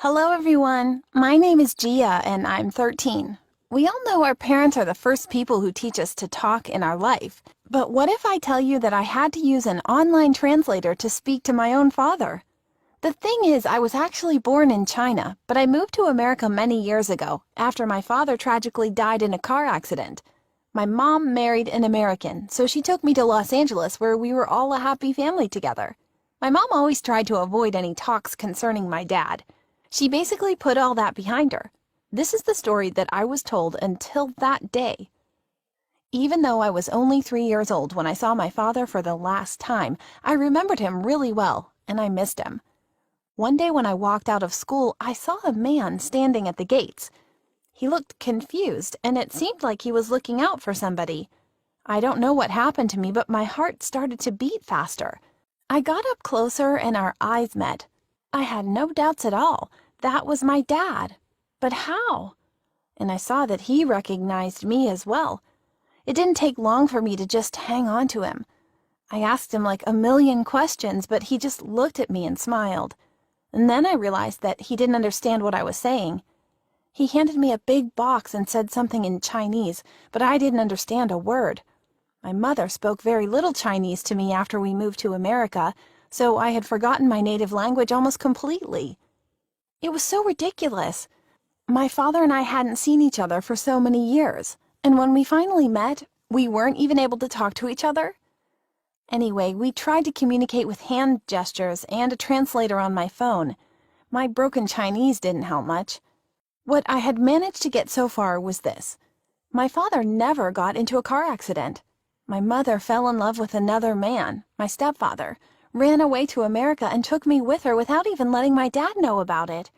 Hello everyone, my name is Gia and I'm 13. We all know our parents are the first people who teach us to talk in our life. But what if I tell you that I had to use an online translator to speak to my own father? The thing is, I was actually born in China, but I moved to America many years ago after my father tragically died in a car accident. My mom married an American, so she took me to Los Angeles where we were all a happy family together. My mom always tried to avoid any talks concerning my dad. She basically put all that behind her. This is the story that I was told until that day. Even though I was only 3 years old when I saw my father for the last time, I remembered him really well, and I missed him. One day when I walked out of school, I saw a man standing at the gates. He looked confused, and it seemed like he was looking out for somebody. I don't know what happened to me, but my heart started to beat faster. I got up closer and our eyes met. I had no doubts at all. That was my dad. But how? And I saw that he recognized me as well. It didn't take long for me to just hang on to him. I asked him like a million questions, but he just looked at me and smiled. And then I realized that he didn't understand what I was saying. He handed me a big box and said something in Chinese, but I didn't understand a word. My mother spoke very little Chinese to me after we moved to America, so I had forgotten my native language almost completely. It was so ridiculous. My father and I hadn't seen each other for so many years, and when we finally met, we weren't even able to talk to each other. Anyway, we tried to communicate with hand gestures and a translator on my phone. My broken Chinese didn't help much. What I had managed to get so far was this. My father never got into a car accident. My mother fell in love with another man, my stepfather, ran away to America and took me with her without even letting my dad know about it.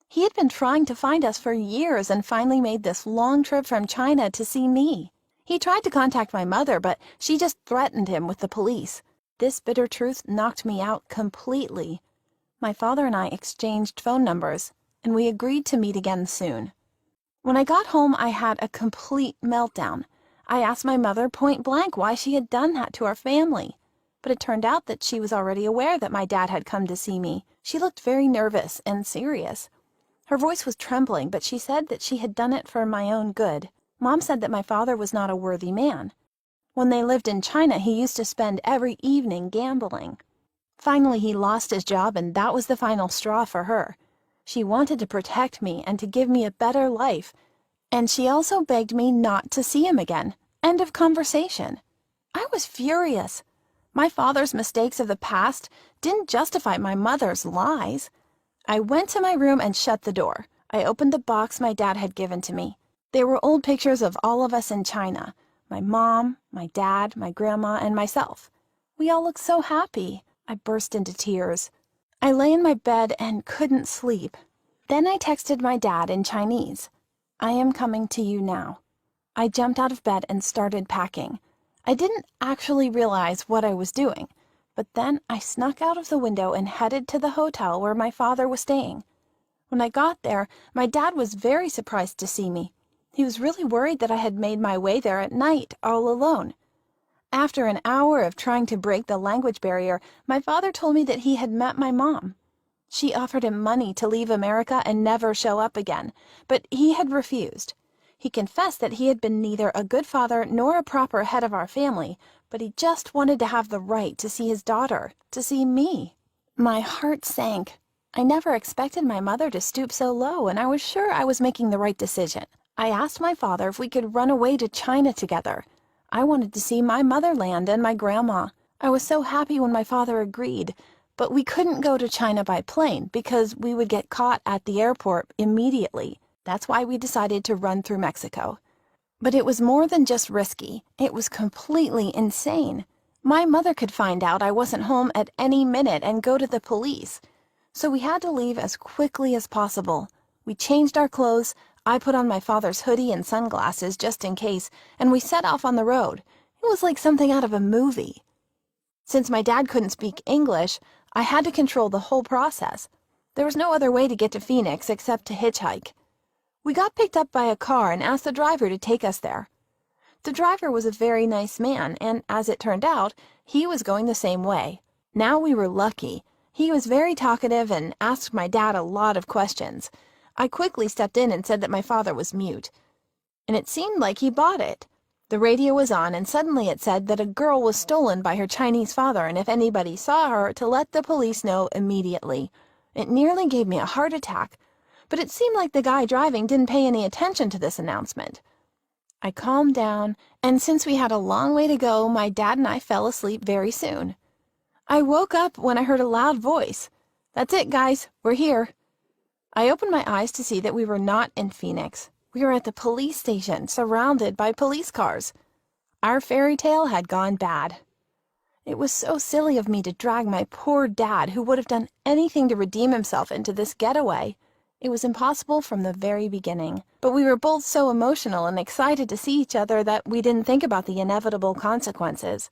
He had been trying to find us for years and finally made this long trip from China to see me. He tried to contact my mother, but she just threatened him with the police. This bitter truth knocked me out completely. My father and I exchanged phone numbers, and we agreed to meet again soon. When I got home, I had a complete meltdown. I asked my mother point blank why she had done that to our family. But it turned out that she was already aware that my dad had come to see me. She looked very nervous and serious. Her voice was trembling, but she said that she had done it for my own good. Mom said that my father was not a worthy man. When they lived in China, he used to spend every evening gambling. Finally, he lost his job, and that was the final straw for her. She wanted to protect me and to give me a better life, and she also begged me not to see him again. End of conversation. I was furious. My father's mistakes of the past didn't justify my mother's lies. I went to my room and shut the door. I opened the box my dad had given to me. There were old pictures of all of us in China. My mom, my dad, my grandma, and myself. We all looked so happy. I burst into tears. I lay in my bed and couldn't sleep. Then I texted my dad in Chinese. I am coming to you now. I jumped out of bed and started packing. I didn't actually realize what I was doing, but then I snuck out of the window and headed to the hotel where my father was staying. When I got there, my dad was very surprised to see me. He was really worried that I had made my way there at night, all alone. After an hour of trying to break the language barrier, my father told me that he had met my mom. She offered him money to leave America and never show up again, but he had refused. He confessed that he had been neither a good father nor a proper head of our family, but he just wanted to have the right to see his daughter, to see me. My heart sank. I never expected my mother to stoop so low, and I was sure I was making the right decision. I asked my father if we could run away to China together. I wanted to see my motherland and my grandma. I was so happy when my father agreed, but we couldn't go to China by plane because we would get caught at the airport immediately. That's why we decided to run through Mexico. But it was more than just risky. It was completely insane. My mother could find out I wasn't home at any minute and go to the police. So we had to leave as quickly as possible. We changed our clothes. I put on my father's hoodie and sunglasses just in case, and we set off on the road. It was like something out of a movie. Since my dad couldn't speak English, I had to control the whole process. There was no other way to get to Phoenix except to hitchhike. We got picked up by a car and asked the driver to take us there. The driver was a very nice man, and as it turned out, he was going the same way. Now we were lucky. He was very talkative and asked my dad a lot of questions. I quickly stepped in and said that my father was mute. And it seemed like he bought it. The radio was on, and suddenly it said that a girl was stolen by her Chinese father, and if anybody saw her, to let the police know immediately. It nearly gave me a heart attack, but it seemed like the guy driving didn't pay any attention to this announcement. I calmed down, and since we had a long way to go, my dad and I fell asleep very soon. I woke up when I heard a loud voice. "That's it, guys. We're here." I opened my eyes to see that we were not in Phoenix. We were at the police station, surrounded by police cars. Our fairy tale had gone bad. It was so silly of me to drag my poor dad, who would have done anything to redeem himself, into this getaway. It was impossible from the very beginning. But we were both so emotional and excited to see each other that we didn't think about the inevitable consequences.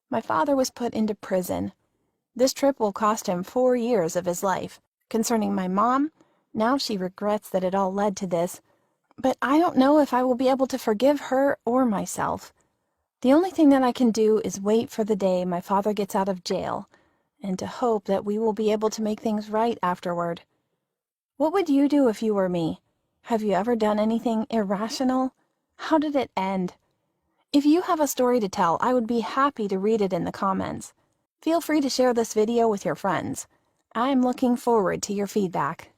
My father was put into prison. This trip will cost him 4 years of his life. Concerning my mom, now she regrets that it all led to this. But I don't know if I will be able to forgive her or myself. The only thing that I can do is wait for the day my father gets out of jail, and to hope that we will be able to make things right afterward. What would you do if you were me? Have you ever done anything irrational? How did it end? If you have a story to tell, I would be happy to read it in the comments. Feel free to share this video with your friends. I'm looking forward to your feedback.